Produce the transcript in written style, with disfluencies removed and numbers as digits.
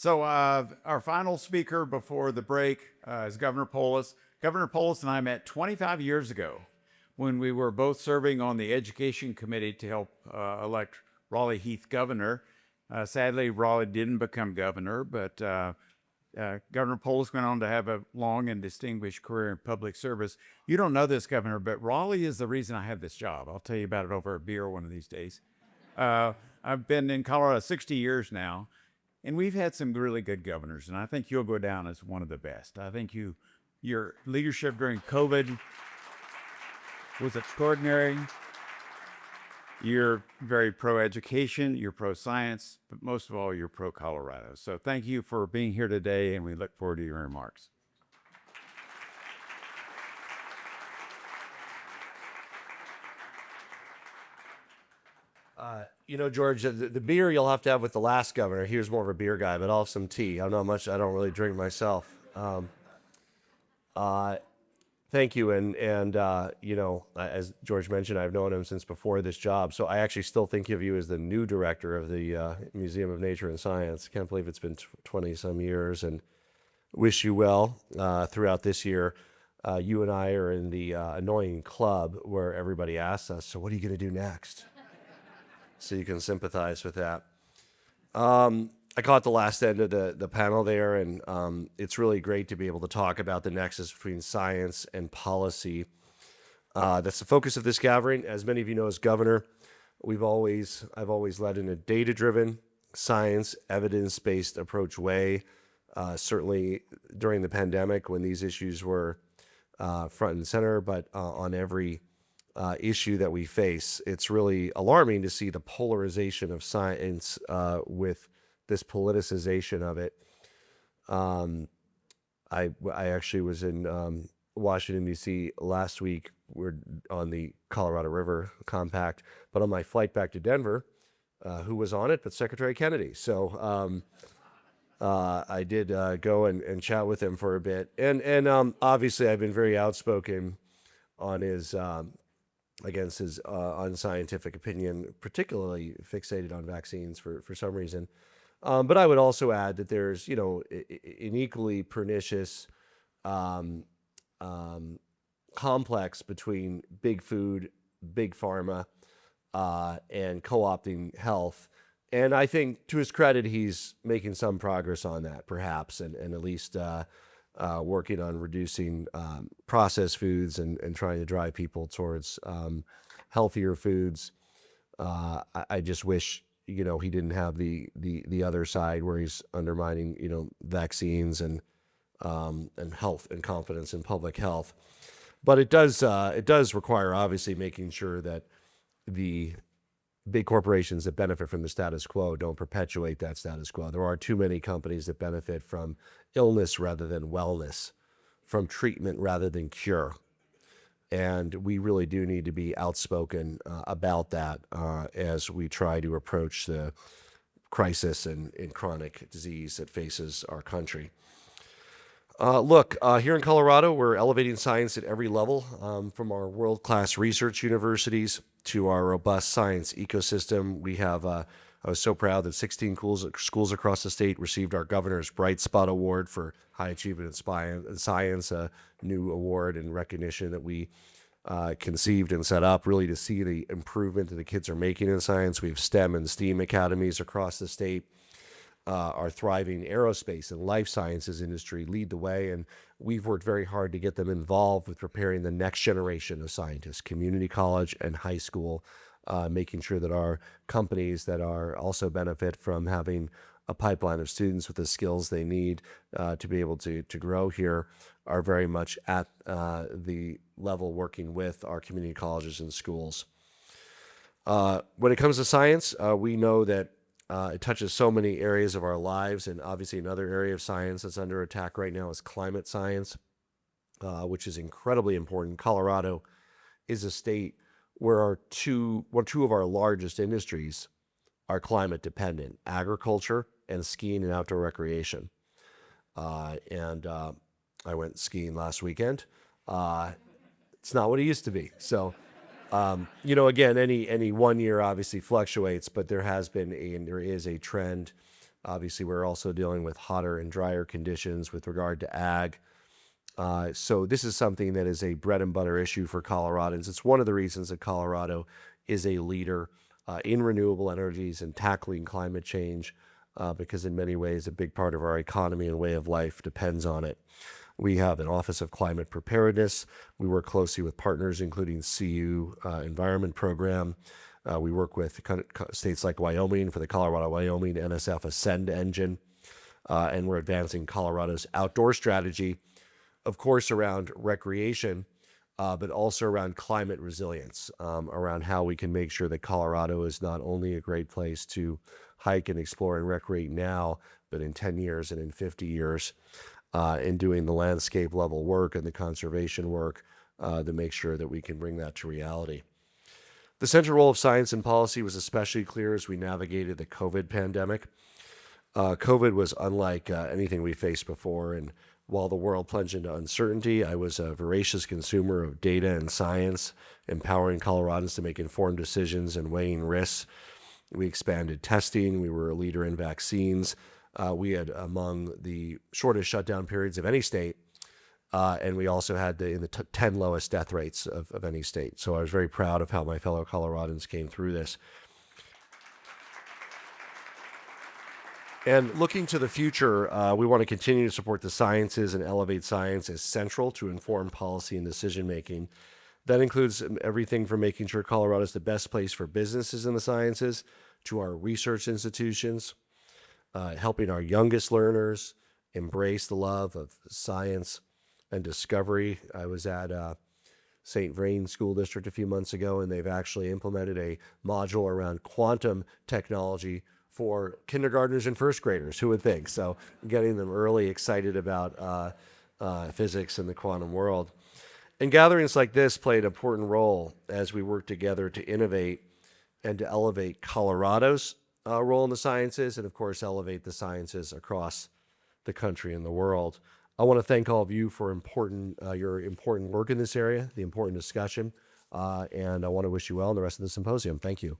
Our final speaker before the break is Governor Polis. Governor Polis and I met 25 years ago when we were both serving on the Education Committee to help elect Raleigh Heath governor. Sadly, Raleigh didn't become governor, but Governor Polis went on to have a long and distinguished career in public service. You don't know this, Governor, but Raleigh is the reason I have this job. I'll tell you about it over a beer one of these days. I've been in Colorado 60 years now, and we've had some really good governors, and I think you'll go down as one of the best. I think your leadership during COVID was extraordinary. You're very pro-education, you're pro-science, but most of all, you're pro-Colorado. So thank you for being here today, and we look forward to your remarks. George, the beer you'll have to have with the last governor. He was more of a beer guy, but I'll have some tea. I don't really drink myself. Thank you, and as George mentioned, I've known him since before this job, so I actually still think of you as the new director of the Museum of Nature and Science. Can't believe it's been 20-some years, and wish you well throughout this year. You and I are in the annoying club where everybody asks us, so what are you going to do next? So you can sympathize with that. I caught the last end of the panel there, and it's really great to be able to talk about the nexus between science and policy. That's the focus of this gathering. As many of you know, as governor, I've always led in a data-driven, science, evidence-based approach way. Certainly during the pandemic when these issues were front and center, but on every issue that we face, it's really alarming to see the polarization of science with this politicization of it. I actually was in Washington, D.C. last week. We're on the Colorado River Compact, but on my flight back to Denver, who was on it but Secretary Kennedy. So I did go and chat with him for a bit. And obviously I've been very outspoken on his against his unscientific opinion, particularly fixated on vaccines for some reason. But I would also add that there's, an equally pernicious complex between big food, big pharma, and co-opting health. And I think, to his credit, he's making some progress on that, perhaps, and at least working on reducing processed foods and trying to drive people towards healthier foods. I just wish he didn't have the other side where he's undermining vaccines and health and confidence in public health. But it does require obviously making sure that the big corporations that benefit from the status quo don't perpetuate that status quo. There are too many companies that benefit from illness rather than wellness, from treatment rather than cure. And we really do need to be outspoken about that as we try to approach the crisis in chronic disease that faces our country. Here in Colorado, we're elevating science at every level, from our world-class research universities to our robust science ecosystem. We have, I was so proud that 16 schools across the state received our Governor's Bright Spot Award for High Achievement in Science, a new award and recognition that we conceived and set up really to see the improvement that the kids are making in science. We have STEM and STEAM academies across the state. Our thriving aerospace and life sciences industry lead the way, and we've worked very hard to get them involved with preparing the next generation of scientists, community college and high school, making sure that our companies that are also benefit from having a pipeline of students with the skills they need to be able to grow here are very much at the level working with our community colleges and schools. When it comes to science, we know that it touches so many areas of our lives, and obviously another area of science that's under attack right now is climate science, which is incredibly important. Colorado is a state where two of our largest industries are climate dependent: agriculture and skiing and outdoor recreation. And I went skiing last weekend. It's not what it used to be. So. Again, any one year obviously fluctuates, but there has been and there is a trend Obviously, we're also dealing with hotter and drier conditions with regard to ag. So this is something that is a bread and butter issue for Coloradans. It's one of the reasons that Colorado is a leader in renewable energies and tackling climate change, because in many ways, a big part of our economy and way of life depends on it. We have an Office of Climate Preparedness. We work closely with partners, including CU Environment Program. We work with states like Wyoming for the Colorado-Wyoming NSF Ascend engine. And we're advancing Colorado's outdoor strategy, of course, around recreation, but also around climate resilience, around how we can make sure that Colorado is not only a great place to hike and explore and recreate now, but in 10 years and in 50 years, in doing the landscape level work and the conservation work to make sure that we can bring that to reality. The central role of science and policy was especially clear as we navigated the COVID pandemic. COVID was unlike anything we faced before, and while the world plunged into uncertainty, I was a voracious consumer of data and science, empowering Coloradans to make informed decisions and weighing risks. We expanded testing. We were a leader in vaccines. We had among the shortest shutdown periods of any state, and we also had in the 10 lowest death rates of any state. So I was very proud of how my fellow Coloradans came through this. And looking to the future, we want to continue to support the sciences and elevate science as central to inform policy and decision making. That includes everything from making sure Colorado is the best place for businesses in the sciences to our research institutions, helping our youngest learners embrace the love of science and discovery. I was at St. Vrain School District a few months ago, and they've actually implemented a module around quantum technology for kindergartners and first graders. Who would think? So getting them early excited about physics and the quantum world. And gatherings like this play an important role as we work together to innovate and to elevate Colorado's role in the sciences, and of course, elevate the sciences across the country and the world. I want to thank all of you for your important work in this area, the important discussion, and I want to wish you well in the rest of the symposium. Thank you.